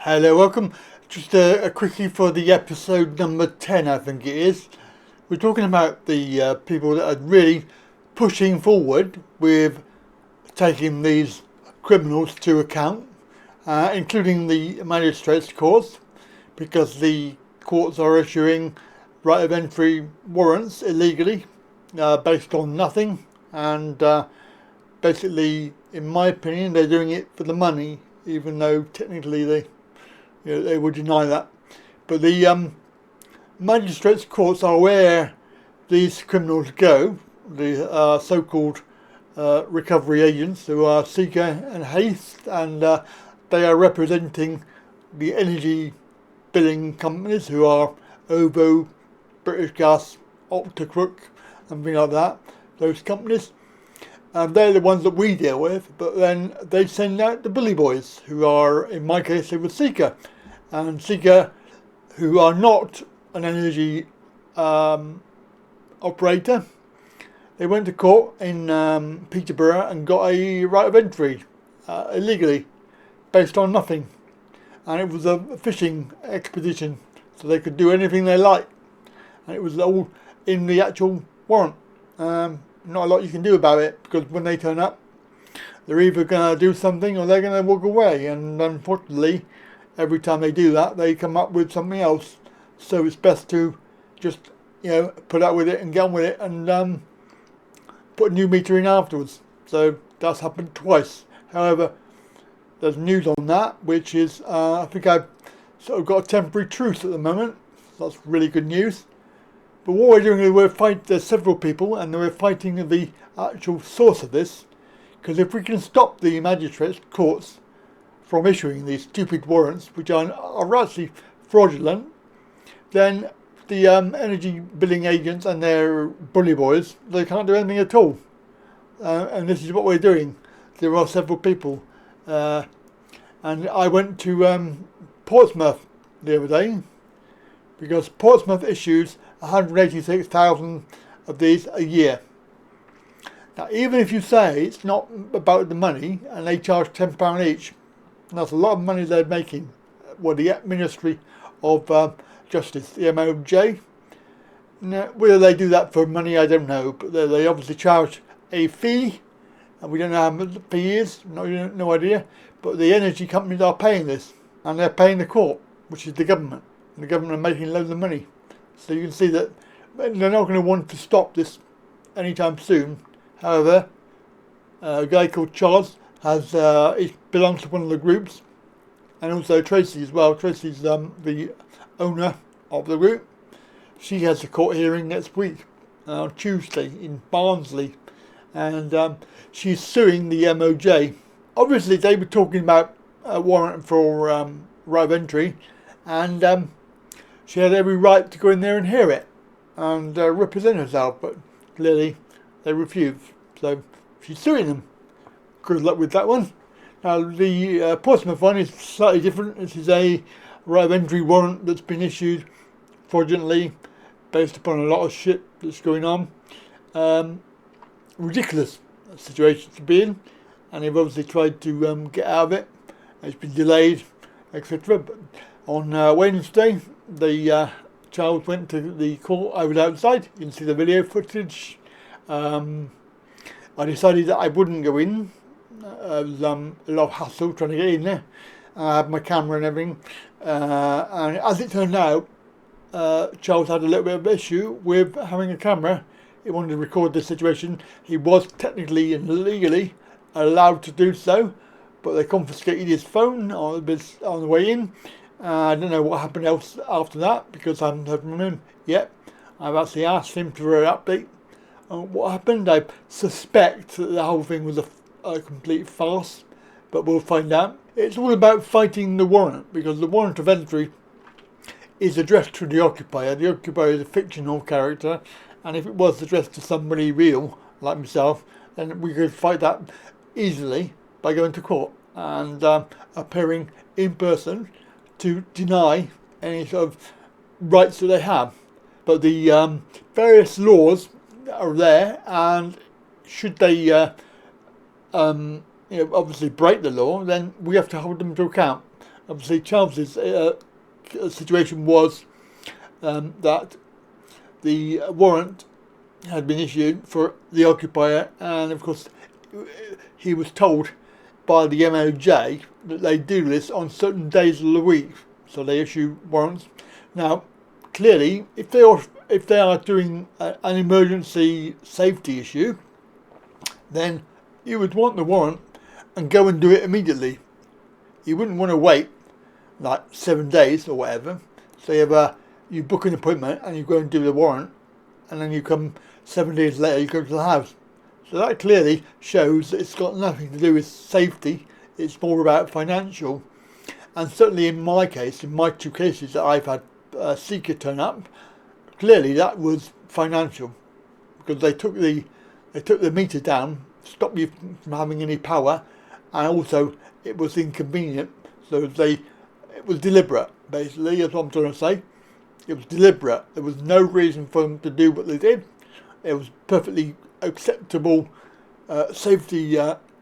Hello, welcome. Just a quickie for the episode number 10, I think it is. We're talking about the people that are really pushing forward with taking these criminals to account, including the magistrates' courts, because the courts are issuing right of entry warrants illegally, based on nothing, and basically, in my opinion, they're doing it for the money, even though technically they would deny that. But the magistrates' courts are where these criminals go, the so-called recovery agents, who are Seeker and Haste, and they are representing the energy billing companies, who are OVO, British Gas, Octocrook, and things like that, those companies. And they're the ones that we deal with, but then they send out the bully boys, who are, in my case, they were Seeker. And Seeker, who are not an energy operator, they went to court in Peterborough and got a right of entry illegally, based on nothing. And it was a fishing expedition, so they could do anything they like. And it was all in the actual warrant. Not a lot you can do about it, because when they turn up, they're either going to do something or they're going to walk away. And unfortunately, every time they do that, they come up with something else. So it's best to just, put up with it and get on with it, and put a new meter in afterwards. So that's happened twice. However, there's news on that, which is, I think I've sort of got a temporary truce at the moment. So that's really good news. But what we're doing is there's several people, and we're fighting the actual source of this. Because if we can stop the magistrates' courts from issuing these stupid warrants, which are actually fraudulent, then the energy billing agents and their bully boys, they can't do anything at all. And this is what we're doing. There are several people. And I went to Portsmouth the other day, because Portsmouth issues 186,000 of these a year. Now, even if you say it's not about the money, and they charge £10 each, that's a lot of money they're making. Well, the Ministry of Justice, the MOJ. Now, whether they do that for money, I don't know, but they obviously charge a fee, and we don't know how much the fee is, no idea, but the energy companies are paying this, and they're paying the court, which is the government, and the government are making loads of money. So you can see that they're not going to want to stop this anytime soon. However, a guy called Charles he belongs to one of the groups, and also Tracy as well. Tracy's the owner of the group. She has a court hearing next week, on Tuesday, in Barnsley, and she's suing the MOJ. Obviously, they were talking about a warrant for right of entry, and she had every right to go in there and hear it and represent herself, but clearly they refused. So she's suing them. Good luck with that one. Now, the Portsmouth one is slightly different. This is a right of entry warrant that's been issued fraudulently, based upon a lot of shit that's going on. Ridiculous situation to be in, and they've obviously tried to get out of it. It's been delayed, etc. But on Wednesday, the child went to the court. I was outside. You can see the video footage. I decided that I wouldn't go in. It was a lot of hassle trying to get in there. I had my camera and everything. And as it turned out, Charles had a little bit of issue with having a camera. He wanted to record the situation. He was technically and legally allowed to do so, but they confiscated his phone on the way in. I don't know what happened else after that, because I haven't heard from him yet. I've actually asked him for an update on what happened. I suspect that the whole thing was a complete farce, but we'll find out. It's all about fighting the warrant, because the warrant of entry is addressed to the occupier. The occupier is a fictional character, and if it was addressed to somebody real, like myself, then we could fight that easily by going to court and appearing in person to deny any sort of rights that they have. But the various laws are there, and should they obviously break the law, then we have to hold them to account. Obviously, Charles's situation was that the warrant had been issued for the occupier, and of course he was told by the MOJ that they do this on certain days of the week, so they issue warrants. Now, clearly, if they are doing an emergency safety issue, then you would want the warrant and go and do it immediately. You wouldn't want to wait like 7 days or whatever. So you book an appointment and you go and do the warrant, and then you come 7 days later, you go to the house. So that clearly shows that it's got nothing to do with safety. It's more about financial. And certainly in my case, in my 2 cases that I've had a seeker turn up, clearly that was financial, because they took the meter down, stopped you from having any power, and also it was inconvenient. So it was deliberate, basically, that's what I'm trying to say. It was deliberate. There was no reason for them to do what they did. It was perfectly acceptable safety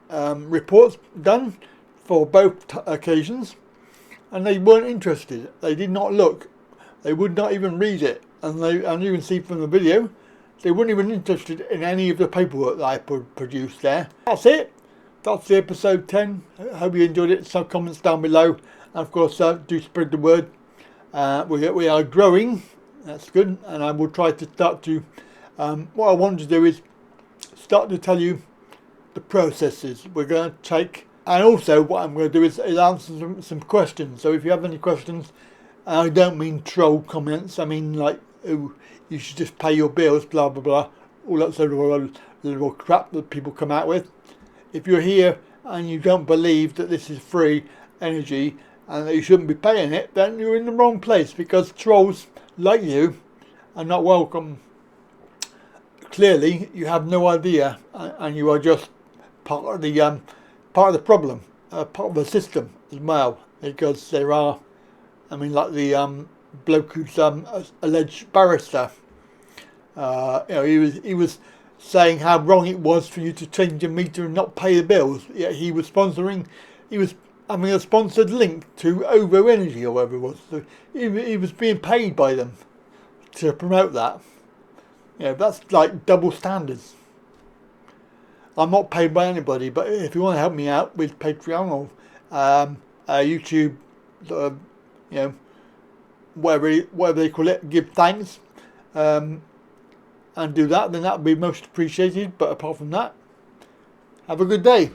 reports done for both occasions, and they weren't interested. They did not look. They would not even read it. And you can see from the video, they weren't even interested in any of the paperwork that I produced there. That's it. That's the episode 10. I hope you enjoyed it. Some comments down below. And of course, do spread the word. We are growing. That's good. And I will try to start to... what I wanted to do is start to tell you the processes we're going to take. And also what I'm going to do is answer some questions. So if you have any questions, I don't mean troll comments. I mean like, oh, you should just pay your bills, blah, blah, blah. All that sort of little crap that people come out with. If you're here and you don't believe that this is free energy and that you shouldn't be paying it, then you're in the wrong place, because trolls like you are not welcome. Clearly, you have no idea, and you are just part of the problem, part of the system as well, because there are, I mean, like the bloke who's alleged barrister. He was saying how wrong it was for you to change your meter and not pay the bills. Yet he was having a sponsored link to Ovo Energy or whatever it was. So he was being paid by them to promote that. That's like double standards. I'm not paid by anybody, but if you want to help me out with Patreon or YouTube, whatever they call it, give thanks, and do that, then that would be most appreciated. But apart from that, have a good day.